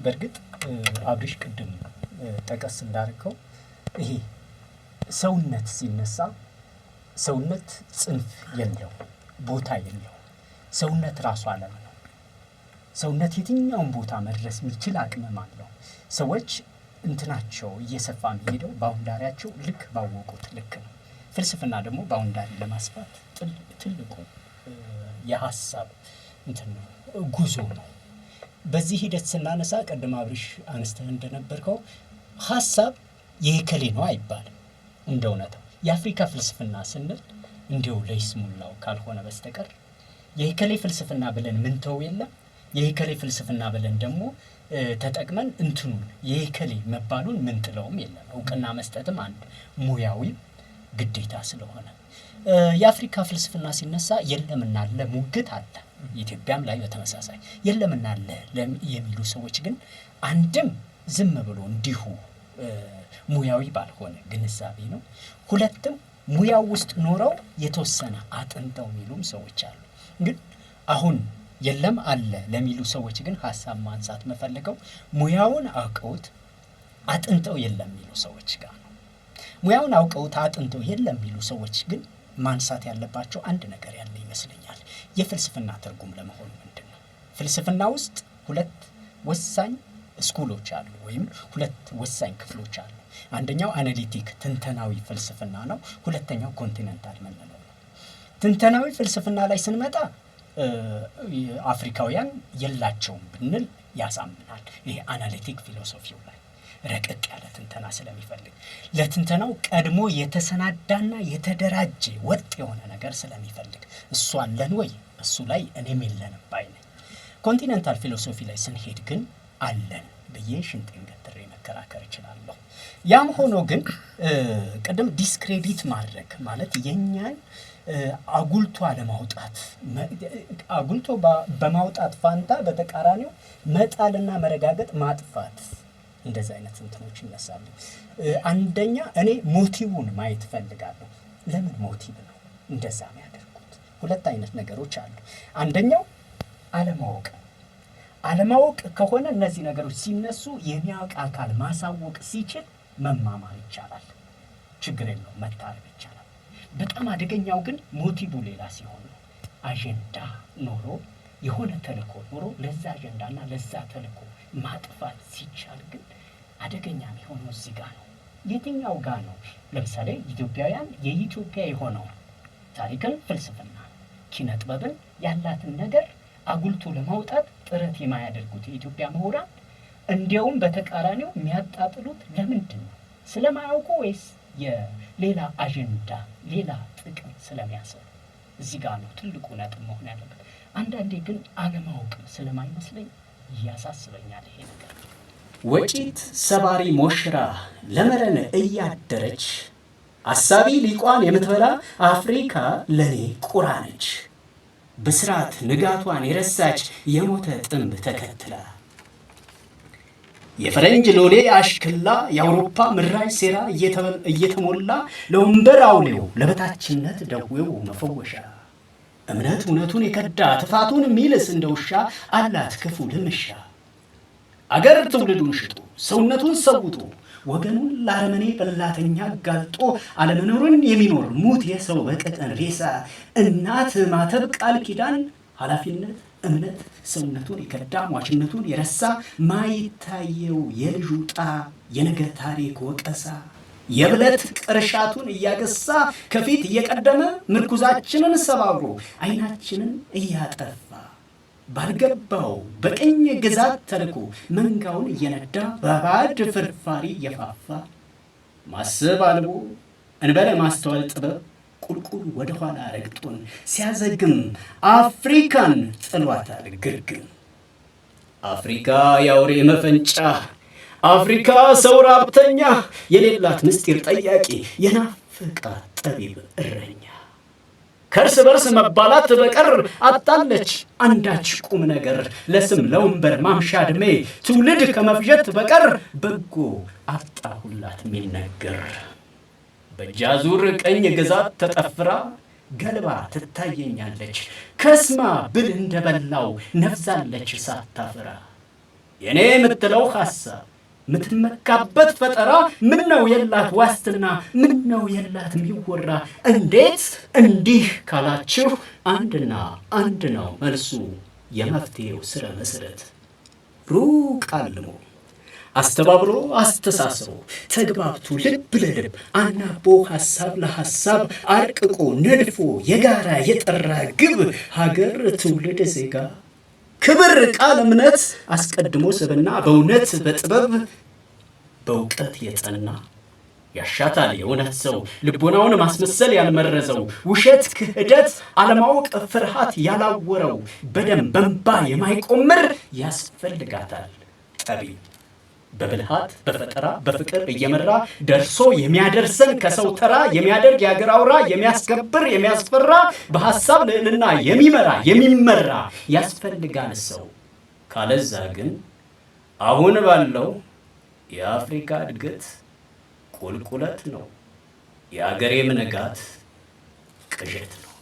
በርግጥ አብሪሽ ቅድም ጠቀስ እንዳርከው ይሄ ሰውነት ሲነሳ ሰውነት ጽንፍ የለው ቦታ የለው ሰውነት ራሱ ዓለም ነው ሰውነት የትኛውን ቦታ መድረስ የሚችል አቅም አለው ሰዎች እንትናቸው እየሰፋ የሚሄደው ባውንዳሪያቸው ልክ ባወቁት ልክ ነው ፍልስፍና ደግሞ ባውንዳሪ ለማስፋት ትልቁ የሐሳብ እንትን ነው ጉዞ ነው በዚህ ሂደት ስናነሳ ቀደም አብሪሽ አንስተህ እንደነበርከው ሐሳብ የከሌ ነው አይባልም እንደውነታው የአፍሪካ ፍልስፍና ስንል እንዲው ለይስሙላው ካልሆነ በስተቀር የከሌ ፍልስፍና ብለን ምን ተው የለም የከሌ ፍልስፍና ብለን ደግሞ ተጠቅመን እንትኑን የከሌ መባሉን ምን ጥለውም የለም እውቅና መስጠትም አንድ ሙያዊ ግዴታ ስለሆነ የአፍሪካ ፍልስፍና ሲነሳ የለምና ለሙግት አለ ኢትዮጵያም ላይ በተመሳሳይ የለምና አለ የሚሉ ሰዎች ግን አንድም ዝም ብሎ እንዲሁ ሙያዊ ባልሆነ ግንዛቤ ነው ሁለትም ሙያው ውስጥ ኖረው የተወሰነ አጥንተው የሚሉም ሰዎች አሉ ግን አሁን የለም አለ ለሚሉ ሰዎች ግን ሐሳብ ማንሳት መፈልገው ሙያውን አውቀውት አጥንተው የለም የሚሉ ሰዎች ጋር ነው ሙያውን አውቀውት አጥንተው የለም የሚሉ ሰዎች ግን ማንሳት ያለባቸው አንድ ነገር ያለ ይመስለኛል የፍልስፍና ትርጉም ለመሆኑ ምንድነው ፍልስፍና ውስጥ ሁለት ወሳኝ ስኩሎች አሉ ወይም ሁለት ወሳኝ ክፍሎች አሉ አንደኛው አናሊቲክ ትንተናዊ ፍልስፍና ነው ሁለተኛው ኮንቲኔንታል ምንለው ነው ትንተናዊ ፍልስፍና ላይ ስንመጣ አፍሪካውያን የላቸውም ብንል ያሳምናል ይሄ አናሊቲክ ፊሎሶፊው ላይ ረቀቅ ያለ ትንተና ስለሚፈልግ ለትንተናው ቀድሞ የተሰናዳና የተደራጀ ወጥ የሆነ ነገር ስለሚፈልግ እሱ አለን ወይ እሱ ላይ እኔም የለንም ባይ ነኝ ኮንቲኔንታል ፊሎሶፊ ላይ ስንሄድ ግን አለን በየ ሽንጤን ገትሬ መከራከር ይችላልው ያም ሆኖ ግን ቀደም ዲስክሬዲት ማድረግ ማለት የኛን አጉልቶ አለማውጣት አጉልቶ በማውጣት ፋንታ በተቃራኒው መጣልና መረጋገጥ ማጥፋት እንደዛ አይነት እንትኖች ይነሳሉ አንደኛ እኔ ሞቲቭን ማየት ፈልጋለሁ ለምን ሞቲቭ ነው እንደዛ የሚያደርጉት ሁለት አይነት ነገሮች አሉ አንደኛው አለማወቅ ከሆነ እነዚህ ነገሮች ሲነሱ የሚያውቅ አካል ማሳወቅ ሲችል መማማር ይቻላል ችግር የለውም መታረቅ ይቻላል በጣም አደገኛው ግን ሞቲቭ ሌላ ሲሆን ነው አጀንዳ ኖሮ የሆነ ተልእኮ ኖሮ ለዛ አጀንዳና ለዛ ተልእኮ ማጥፋት ሲቻል ግን አደገኛ የሚሆነው እዚህ ጋር ነው የትኛው ጋር ነው ለምሳሌ ኢትዮጵያውያን የኢትዮጵያ የሆነው ታሪክን ፍልስፍና ኪነ ጥበብን ያላትን ነገር አጉልቶ ለማውጣት ጥረት የማያደርጉት የኢትዮጵያ ምሁራን እንዲያውም በተቃራኒው የሚያጣጥሉት ለምንድን ነው ስለማያውቁ ወይስ የሌላ አጀንዳ ሌላ ጥቅም ስለሚያሰሩ እዚህ ጋር ነው ትልቁ ነጥብ መሆን ያለበት አንዳንዴ ግን አለማወቅ ስለማይመስለኝ ያሳስበኛል ይሄ ነገር ወጪት ሰባሪ ሞሽራ ለመረነ እያደረች አሳቢ ሊቋን የምትበላ አፍሪካ ለኔ ቁራነች በስራት ንጋቷን የረሳች የሞተ ጥንብ ተከትላ የፈረንጅ ሎሌ አሽክላ የአውሮፓ ምራይ ሴራ እየተሞላ ለወንበር አውሌው ለበታችነት ደዌው መፈወሻ እምነት እውነቱን የከዳ ጥፋቱን የሚልስ እንደውሻ አላት ክፉ ልምሻ አገር ትውልዱን ሽጦ ሰውነቱን ሰውቶ ወገኑን ለአረመኔ በላተኛ ጋልጦ አለመኖርን የሚኖር ሙት የሰው በቀጠን ሬሳ እናት ማተብ ቃል ኪዳን ኃላፊነት እምነት ሰውነቱን የከዳ ሟችነቱን የረሳ ማይታየው የልጁ ጣ የነገ ታሪክ ወቀሳ የብለት ቅርሻቱን እያገሳ ከፊት እየቀደመ ምርኩዛችንን ሰባብሮ አይናችንን እያጠፋ ባልገባው በቀኝ ግዛት ተልኮ መንጋውን እየነዳ በባድ ፍርፋሪ እየፋፋ ማሰብ አልቦ እንበለ ማስተዋል ጥበብ ቁልቁል ወደ ኋላ ረግጦን ሲያዘግም አፍሪካን ጥሏታል ግርግም አፍሪካ ያውሬ መፈንጫ አፍሪካ ሰው ራብተኛ የሌላት ምስጢር ጠያቂ የናፍቃ ጠቢብ እረኛ ከርስ በርስ መባላት በቀር አጣለች አንዳች ቁም ነገር ለስም ለወንበር ማምሻ ዕድሜ ትውልድ ከመፍጀት በቀር በጎ አጣሁላት የሚነገር በጃዙር ቀኝ ግዛት ተጠፍራ ገልባ ትታየኛለች ከስማ ብል እንደበላው ነፍዛለች ሳታፍራ የኔ የምትለው ሐሳብ ምትመካበት ፈጠራ ምን ነው የላት ዋስትና ምን ነው የላት የሚወራ እንዴት እንዲህ ካላችሁ አንድና አንድ ነው መልሱ የመፍትሄው ስረ መሰረት ሩቅ አልሞ አስተባብሮ አስተሳስሮ ተግባብቶ ልብ ለልብ አናቦ ሐሳብ ለሐሳብ አርቅቆ ነድፎ የጋራ የጠራ ግብ ሀገር ትውልድ ዜጋ ክብር ቃል እምነት አስቀድሞ ስብና በእውነት በጥበብ በእውቀት የጸና ያሻታል የእውነት ሰው ልቦናውን ማስመሰል ያልመረዘው ውሸት ክህደት አለማወቅ ፍርሃት ያላወረው በደም በንባ የማይቆምር ያስፈልጋታል ጠቢብ በብልሃት በፈጠራ በፍቅር እየመራ ደርሶ የሚያደርሰን ከሰው ተራ የሚያደርግ የአገር አውራ የሚያስከብር የሚያስፈራ በሐሳብ ልዕልና የሚመራ ያስፈልጋል ሰው ካለዛ ግን አሁን ባለው የአፍሪካ እድገት ቁልቁለት ነው የአገሬ ምንጋት ቅዠት ነው